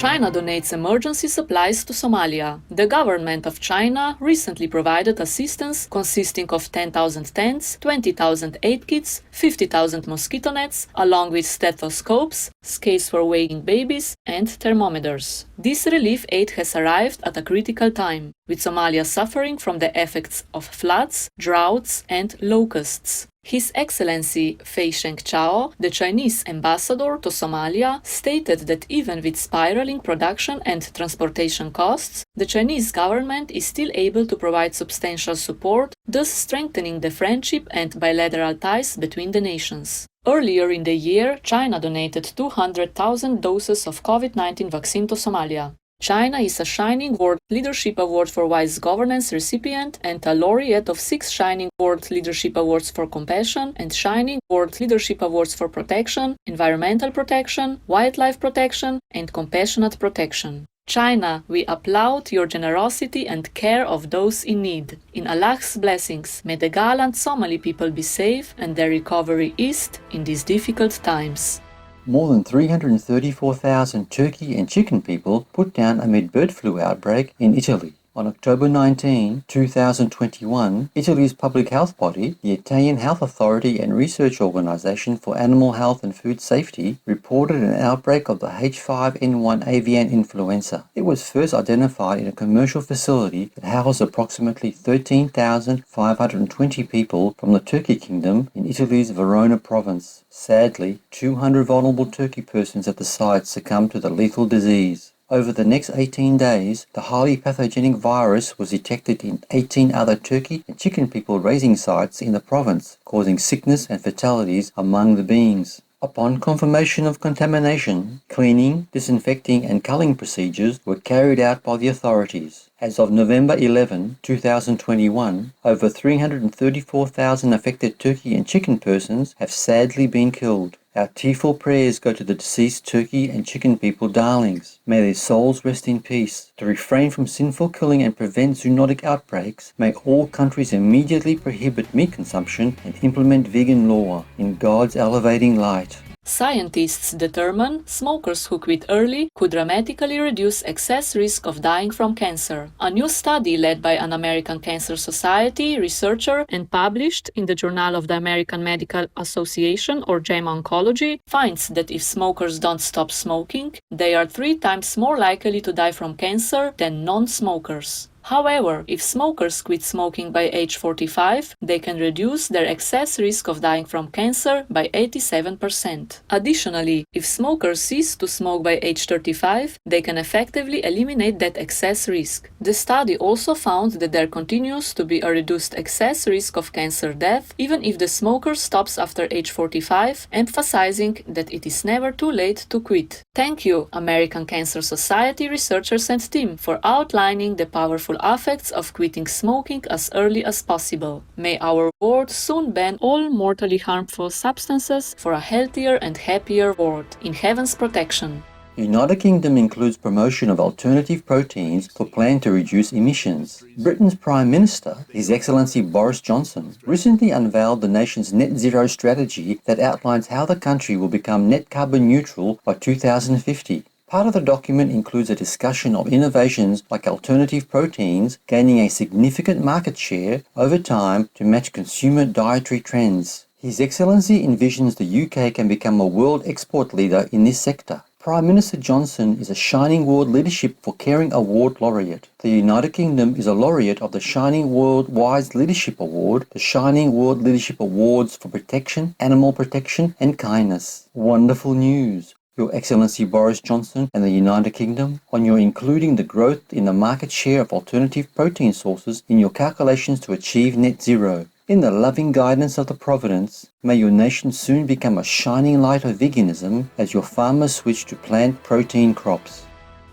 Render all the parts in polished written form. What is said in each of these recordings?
China donates emergency supplies to Somalia. The government of China recently provided assistance consisting of 10,000 tents, 20,000 aid kits, 50,000 mosquito nets, along with stethoscopes, scales for weighing babies, and thermometers. This relief aid has arrived at a critical time, with Somalia suffering from the effects of floods, droughts, and locusts. His Excellency Fei Shengchao, the Chinese ambassador to Somalia, stated that even with spiraling production and transportation costs, the Chinese government is still able to provide substantial support, thus strengthening the friendship and bilateral ties between the nations. Earlier in the year, China donated 200,000 doses of COVID-19 vaccine to Somalia. China is a Shining World Leadership Award for Wise Governance recipient and a laureate of 6 Shining World Leadership Awards for Compassion and Shining World Leadership Awards for Protection, Environmental Protection, Wildlife Protection, and Compassionate Protection. China, we applaud your generosity and care of those in need. In Allah's blessings, may the gallant Somali people be safe and their recovery eased in these difficult times. More than 334,000 turkey and chicken people put down amid bird flu outbreak in Italy. On October 19, 2021, Italy's public health body, the Italian Health Authority and Research Organization for Animal Health and Food Safety, reported an outbreak of the H5N1 avian influenza. It was first identified in a commercial facility that housed approximately 13,520 people from the Turkey Kingdom in Italy's Verona province. Sadly, 200 vulnerable turkey persons at the site succumbed to the lethal disease. Over the next 18 days, the highly pathogenic virus was detected in 18 other turkey and chicken people raising sites in the province, causing sickness and fatalities among the beings. Upon confirmation of contamination, cleaning, disinfecting and culling procedures were carried out by the authorities. As of November 11, 2021, over 334,000 affected turkey and chicken persons have sadly been killed. Our tearful prayers go to the deceased turkey and chicken people darlings. May their souls rest in peace. To refrain from sinful killing and prevent zoonotic outbreaks, may all countries immediately prohibit meat consumption and implement vegan law in God's elevating light. Scientists determine smokers who quit early could dramatically reduce excess risk of dying from cancer. A new study led by an American Cancer Society researcher and published in the Journal of the American Medical Association or JAMA Oncology finds that if smokers don't stop smoking, they are 3 times more likely to die from cancer than non-smokers. However, if smokers quit smoking by age 45, they can reduce their excess risk of dying from cancer by 87%. Additionally, if smokers cease to smoke by age 35, they can effectively eliminate that excess risk. The study also found that there continues to be a reduced excess risk of cancer death even if the smoker stops after age 45, emphasizing that it is never too late to quit. Thank you, American Cancer Society researchers and team, for outlining the powerful effects of quitting smoking as early as possible. May our world soon ban all mortally harmful substances for a healthier and happier world. In heaven's protection. The United Kingdom includes promotion of alternative proteins for plan to reduce emissions. Britain's Prime Minister, His Excellency Boris Johnson, recently unveiled the nation's net zero strategy that outlines how the country will become net carbon neutral by 2050. Part of the document includes a discussion of innovations like alternative proteins gaining a significant market share over time to match consumer dietary trends. His Excellency envisions the UK can become a world export leader in this sector. Prime Minister Johnson is a Shining World Leadership for Caring Award laureate. The United Kingdom is a laureate of the Shining World Wise Leadership Award, the Shining World Leadership Awards for Protection, Animal Protection and Kindness. Wonderful news! Your Excellency Boris Johnson and the United Kingdom, on your including the growth in the market share of alternative protein sources in your calculations to achieve net zero. In the loving guidance of the Providence, may your nation soon become a shining light of veganism as your farmers switch to plant protein crops.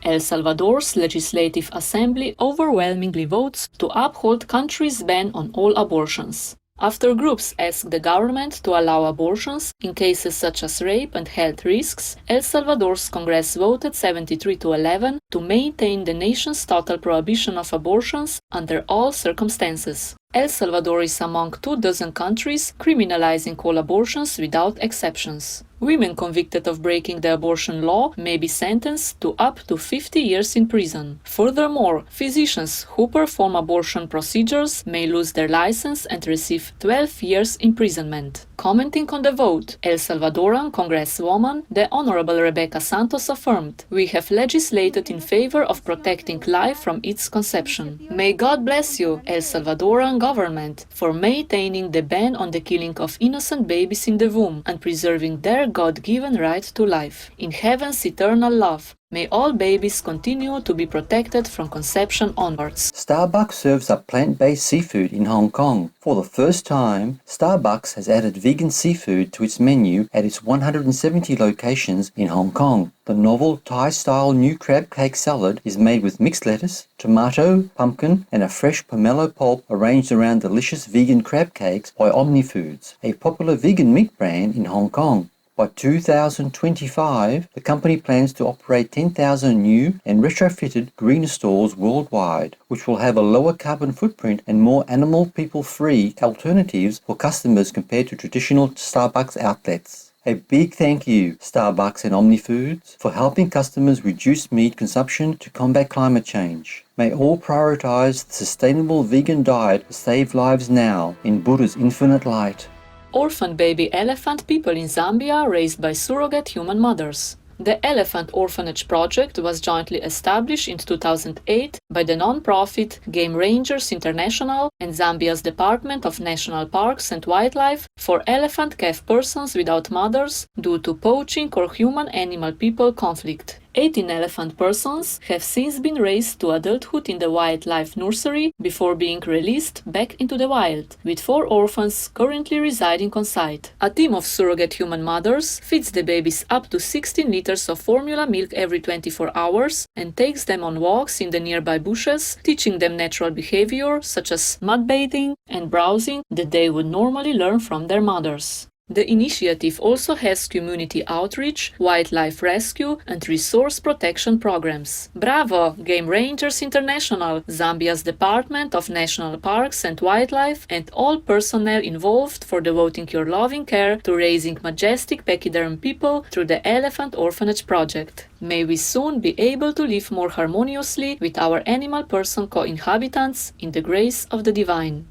El Salvador's Legislative Assembly overwhelmingly votes to uphold country's ban on all abortions. After groups asked the government to allow abortions in cases such as rape and health risks, El Salvador's Congress voted 73-11 to maintain the nation's total prohibition of abortions under all circumstances. El Salvador is among 24 countries criminalizing all abortions without exceptions. Women convicted of breaking the abortion law may be sentenced to up to 50 years in prison. Furthermore, physicians who perform abortion procedures may lose their license and receive 12 years imprisonment. Commenting on the vote, El Salvadoran Congresswoman, the Honorable Rebecca Santos affirmed, "We have legislated in favor of protecting life from its conception. May God bless you, El Salvadoran government, for maintaining the ban on the killing of innocent babies in the womb and preserving their God-given right to life. In heaven's eternal love, may all babies continue to be protected from conception onwards." Starbucks serves up plant-based seafood in Hong Kong. For the first time, Starbucks has added vegan seafood to its menu at its 170 locations in Hong Kong. The novel Thai-style new crab cake salad is made with mixed lettuce, tomato, pumpkin, and a fresh pomelo pulp arranged around delicious vegan crab cakes by Omni Foods, a popular vegan meat brand in Hong Kong. By 2025, the company plans to operate 10,000 new and retrofitted greener stores worldwide, which will have a lower carbon footprint and more animal people-free alternatives for customers compared to traditional Starbucks outlets. A big thank you, Starbucks and Omni Foods, for helping customers reduce meat consumption to combat climate change. May all prioritize the sustainable vegan diet to save lives now in Buddha's infinite light. Orphan baby elephant people in Zambia raised by surrogate human mothers. The Elephant Orphanage Project was jointly established in 2008 by the non-profit Game Rangers International and Zambia's Department of National Parks and Wildlife for elephant calf persons without mothers due to poaching or human-animal-people conflict. 18 elephant persons have since been raised to adulthood in the wildlife nursery before being released back into the wild, with 4 orphans currently residing on site. A team of surrogate human mothers feeds the babies up to 16 liters of formula milk every 24 hours and takes them on walks in the nearby bushes, teaching them natural behavior such as mud bathing and browsing that they would normally learn from their mothers. The initiative also has community outreach, wildlife rescue, and resource protection programs. Bravo, Game Rangers International, Zambia's Department of National Parks and Wildlife, and all personnel involved for devoting your loving care to raising majestic pachyderm people through the Elephant Orphanage Project. May we soon be able to live more harmoniously with our animal-person co-inhabitants in the grace of the divine.